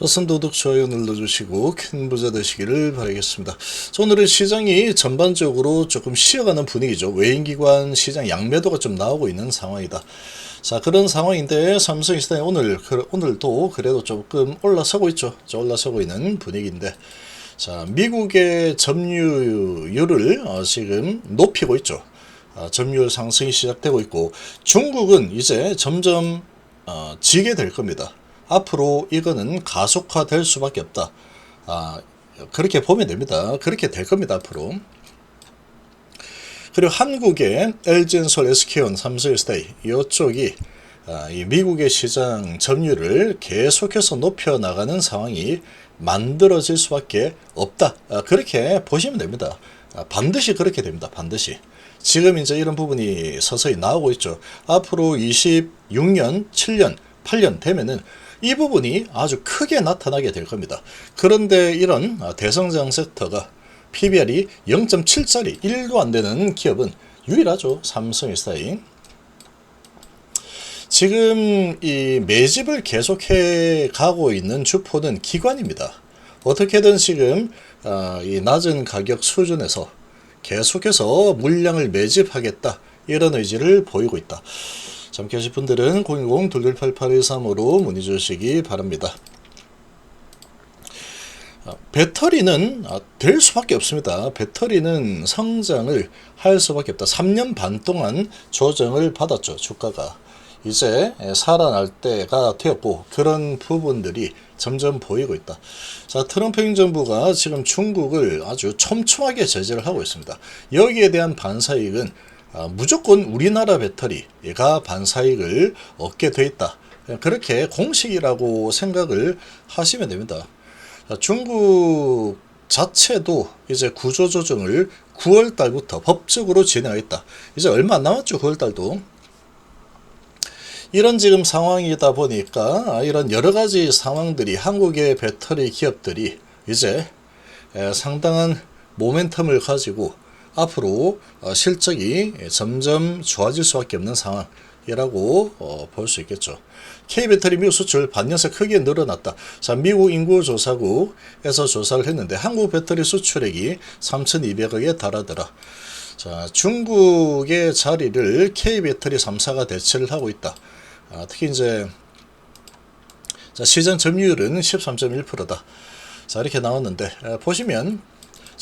허선도둑 좋아요 눌러주시고 큰 부자 되시기를 바라겠습니다. 오늘은 시장이 전반적으로 조금 쉬어가는 분위기죠. 외인기관 시장 양매도가 좀 나오고 있는 상황이다. 자, 그런 상황인데 삼성시장이 오늘도 그래도 조금 올라서고 있죠. 올라서고 있는 분위기인데, 자, 미국의 점유율을 지금 높이고 있죠. 점유율 상승이 시작되고 있고, 중국은 이제 점점 지게 될 겁니다. 앞으로 이거는 가속화될 수밖에 없다. 그렇게 보면 됩니다. 그렇게 될 겁니다. 앞으로. 그리고 한국의 LG엔솔, SK온, 삼성SDI 이쪽이 이 미국의 시장 점유율을 계속해서 높여나가는 상황이 만들어질 수밖에 없다. 그렇게 보시면 됩니다. 반드시 그렇게 됩니다. 반드시. 지금 이제 이런 부분이 서서히 나오고 있죠. 앞으로 26년, 7년, 8년 되면은 이 부분이 아주 크게 나타나게 될 겁니다. 그런데 이런 대성장 섹터가 PBR이 0.7짜리 1도 안 되는 기업은 유일하죠. 삼성SDI. 지금 이 매집을 계속해 가고 있는 주포는 기관입니다. 어떻게든 지금 이 낮은 가격 수준에서 계속해서 물량을 매집하겠다, 이런 의지를 보이고 있다. 잠시 하실 분들은 010-2288-13으로 문의 주시기 바랍니다. 배터리는 될 수밖에 없습니다. 배터리는 성장을 할 수밖에 없다. 3년 반 동안 조정을 받았죠. 주가가 이제 살아날 때가 되었고, 그런 부분들이 점점 보이고 있다. 자, 트럼프 행정부가 지금 중국을 아주 촘촘하게 제재를 하고 있습니다. 여기에 대한 반사이익은 무조건 우리나라 배터리가 반사이익을 얻게 돼 있다. 그렇게 공식이라고 생각을 하시면 됩니다. 중국 자체도 이제 구조조정을 9월 달부터 법적으로 진행하겠다. 이제 얼마 안 남았죠. 9월 달도. 이런 지금 상황이다 보니까 이런 여러 가지 상황들이 한국의 배터리 기업들이 이제 상당한 모멘텀을 가지고 앞으로 실적이 점점 좋아질 수밖에 없는 상황이라고 볼 수 있겠죠. K배터리 미국 수출 반년새 크게 늘어났다. 자, 미국 인구조사국에서 조사를 했는데 한국 배터리 수출액이 3,200억에 달하더라. 자, 중국의 자리를 K배터리 3사가 대체를 하고 있다. 특히 이제 시장 점유율은 13.1%다. 자, 이렇게 나왔는데 보시면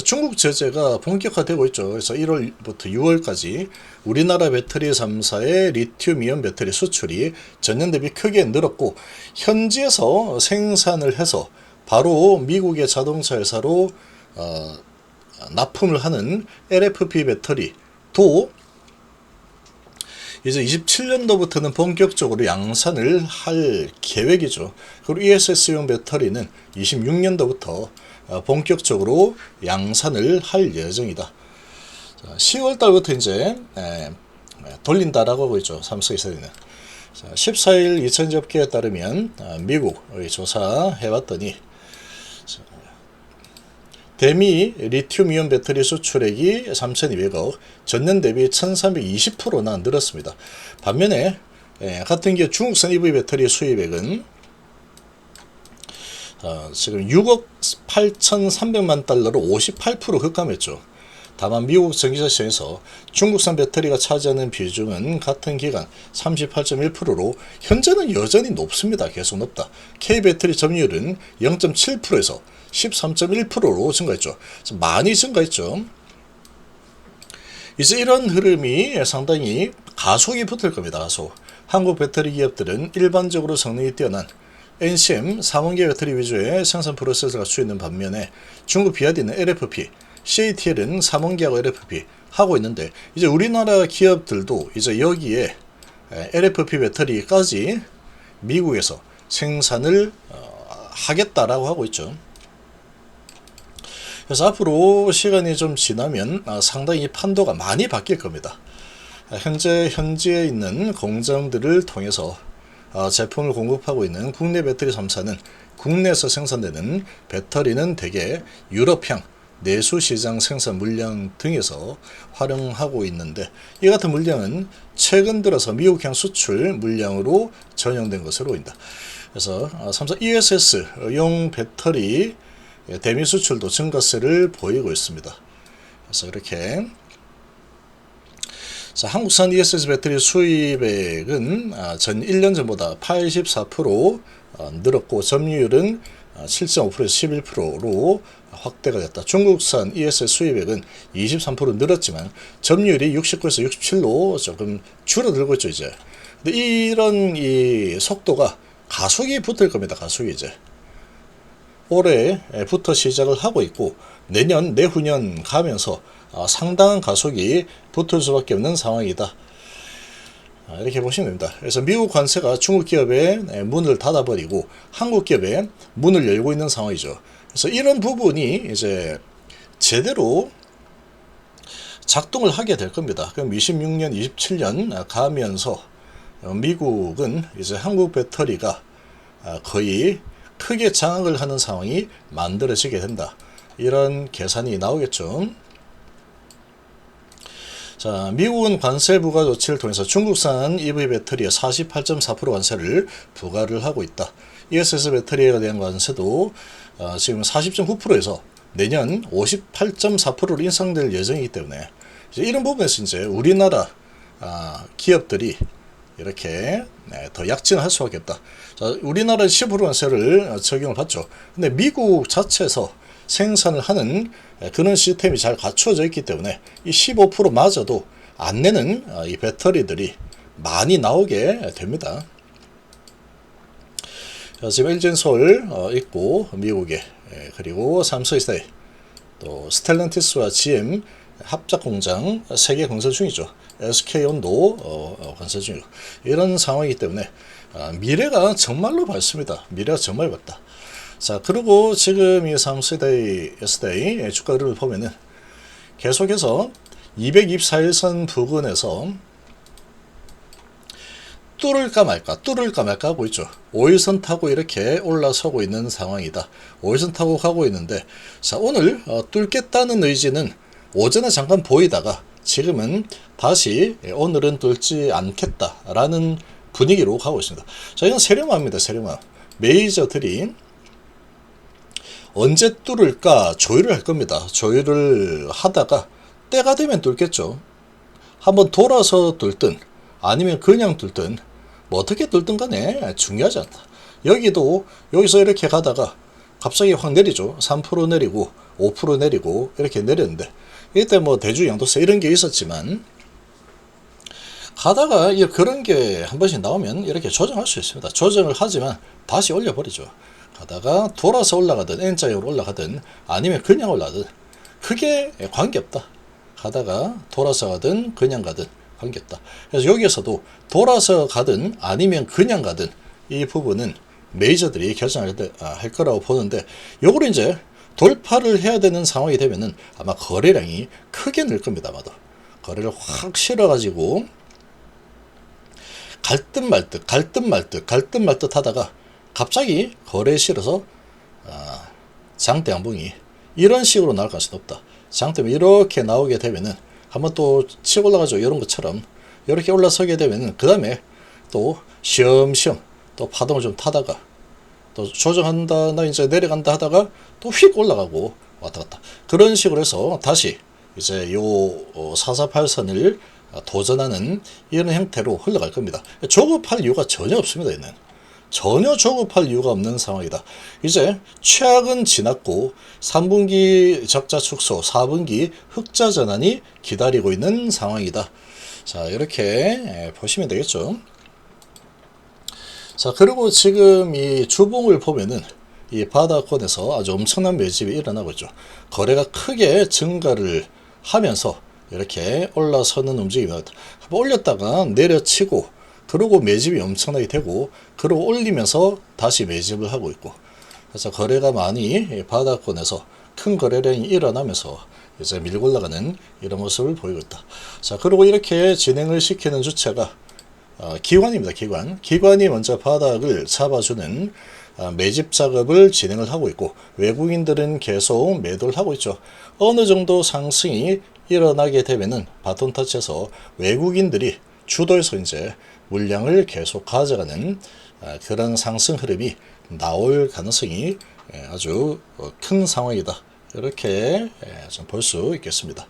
중국 제재가 본격화되고 있죠. 그래서 1월부터 6월까지 우리나라 배터리 3사의 리튬이온 배터리 수출이 전년 대비 크게 늘었고, 현지에서 생산을 해서 바로 미국의 자동차 회사로 납품을 하는 LFP 배터리도 이제 27년도부터는 본격적으로 양산을 할 계획이죠. 그리고 ESS용 배터리는 26년도부터 본격적으로 양산을 할 예정이다. 10월 달부터 이제 돌린다라고 하고 있죠. 삼성에서는. 14일 이천지업계에 따르면 미국 조사해봤더니 대미 리튬이온 배터리 수출액이 3,200억, 전년 대비 1,320%나 늘었습니다. 반면에 같은 기업 중국산 EV 배터리 수입액은 지금 6억 8,300만 달러로 58% 급감했죠. 다만 미국 전기차 시장에서 중국산 배터리가 차지하는 비중은 같은 기간 38.1%로 현재는 여전히 높습니다. 계속 높다. K배터리 점유율은 0.7%에서 13.1%로 증가했죠. 많이 증가했죠. 이제 이런 흐름이 상당히 가속이 붙을 겁니다. 가속. 한국 배터리 기업들은 일반적으로 성능이 뛰어난 NCM 3원계 배터리 위주의 생산 프로세스를 갖추고 있는 반면에 중국 비아디는 LFP, CATL은 3원계하고 LFP 하고 있는데, 이제 우리나라 기업들도 이제 여기에 LFP 배터리까지 미국에서 생산을 하겠다라고 하고 있죠. 그래서 앞으로 시간이 좀 지나면 상당히 판도가 많이 바뀔 겁니다. 현지에 있는 공장들을 통해서 제품을 공급하고 있는 국내 배터리 3사는 국내에서 생산되는 배터리는 대개 유럽향, 내수시장 생산 물량 등에서 활용하고 있는데, 이 같은 물량은 최근 들어서 미국향 수출 물량으로 전용된 것으로 보인다. 그래서 삼성 ESS용 배터리 대미 수출도 증가세를 보이고 있습니다. 그래서 이렇게 자, 한국산 ESS 배터리 수입액은 전 1년 전보다 84% 늘었고 점유율은 7.5%에서 11%로 확대가 됐다. 중국산 ESS 수입액은 23% 늘었지만 점유율이 69에서 67로 조금 줄어들고 있죠, 이제. 근데 이런 이 속도가 가속이 붙을 겁니다. 가속이 이제 올해부터 시작을 하고 있고 내년, 내후년 가면서 상당한 가속이 붙을 수밖에 없는 상황이다. 이렇게 보시면 됩니다. 그래서 미국 관세가 중국 기업의 문을 닫아버리고 한국 기업의 문을 열고 있는 상황이죠. 그래서 이런 부분이 이제 제대로 작동을 하게 될 겁니다. 그럼 26년, 27년 가면서 미국은 이제 한국 배터리가 거의 크게 장악을 하는 상황이 만들어지게 된다. 이런 계산이 나오겠죠. 자, 미국은 관세 부과 조치를 통해서 중국산 EV 배터리에 48.4% 관세를 부과를 하고 있다. ESS 배터리에 대한 관세도 지금 40.9%에서 내년 58.4%로 인상될 예정이기 때문에 이런 부분에서 이제 우리나라 기업들이 이렇게 더 약진할 수밖에 없다. 자, 우리나라는 15% 관세를 적용을 받죠. 근데 미국 자체에서 생산을 하는 그런 시스템이 잘 갖춰져 있기 때문에 이 15%마저도 안 내는 이 배터리들이 많이 나오게 됩니다. 자, 지금 LG엔솔 있고 미국에 그리고 삼성스타일 또 스텔란티스와 GM 합작 공장 3개 건설 중이죠. SK온도 건설 중이고 이런 상황이기 때문에 미래가 정말로 밝습니다. 미래가 정말 밝다. 자, 그리고 지금 이 삼성스타일 SDA 주가 흐름을 보면은 계속해서 224일선 부근에서 뚫을까 말까 하고 있죠. 5일선 타고 이렇게 올라서고 있는 상황이다. 5일선 타고 가고 있는데, 자, 오늘 뚫겠다는 의지는 오전에 잠깐 보이다가 지금은 다시 오늘은 뚫지 않겠다라는 분위기로 가고 있습니다. 자, 이건 세력화입니다. 세력화. 메이저들이 언제 뚫을까 조율을 할 겁니다. 조율을 하다가 때가 되면 뚫겠죠. 한번 돌아서 뚫든 아니면 그냥 뚫든 뭐 어떻게 뚫든 간에 중요하지 않다. 여기서 이렇게 가다가 갑자기 확 내리죠. 3% 내리고 5% 내리고 이렇게 내렸는데 이때 뭐 대주 양도세 이런 게 있었지만 가다가 그런 게 한 번씩 나오면 이렇게 조정할 수 있습니다. 조정을 하지만 다시 올려버리죠. 가다가 돌아서 올라가든 N자형으로 올라가든 아니면 그냥 올라가든 크게 관계없다. 가다가 돌아서 가든 그냥 가든 관계없다. 그래서 여기에서도 돌아서 가든 아니면 그냥 가든 이 부분은 메이저들이 결정할 거라고 보는데 요거를 이제 돌파를 해야 되는 상황이 되면은 아마 거래량이 크게 늘 겁니다. 아마도 거래를 확 실어가지고 갈 듯 말 듯 하다가 갑자기 거래에 실어서 장대 양봉이 이런 식으로 나올 가능성이 높다. 장대면 이렇게 나오게 되면은 한번 또 치고 올라가죠. 이런 것처럼 이렇게 올라서게 되면은 그 다음에 또 시험시험 또 파동을 좀 타다가 또 조정한다 나 이제 내려간다 하다가 또 휙 올라가고 왔다 갔다 그런 식으로 해서 다시 이제 요 448선을 도전하는 이런 형태로 흘러갈 겁니다. 조급할 이유가 전혀 없습니다. 얘는 전혀 조급할 이유가 없는 상황이다. 이제 최악은 지났고 3분기 적자 축소, 4분기 흑자 전환이 기다리고 있는 상황이다. 자, 이렇게 보시면 되겠죠. 자, 그리고 지금 이 주봉을 보면은 이 바닥권에서 아주 엄청난 매집이 일어나고 있죠. 거래가 크게 증가를 하면서 이렇게 올라서는 움직임입니다. 한번 올렸다가 내려치고 그러고 매집이 엄청나게 되고 그러고 올리면서 다시 매집을 하고 있고 그래서 거래가 많이 바닥권에서 큰 거래량이 일어나면서 이제 밀고 올라가는 이런 모습을 보이고 있다. 자, 그리고 이렇게 진행을 시키는 주체가 기관입니다. 기관이 먼저 바닥을 잡아주는 매집 작업을 진행을 하고 있고 외국인들은 계속 매도를 하고 있죠. 어느 정도 상승이 일어나게 되면은 바톤 터치해서 외국인들이 주도해서 이제 물량을 계속 가져가는 그런 상승 흐름이 나올 가능성이 아주 큰 상황이다. 이렇게 좀 볼 수 있겠습니다.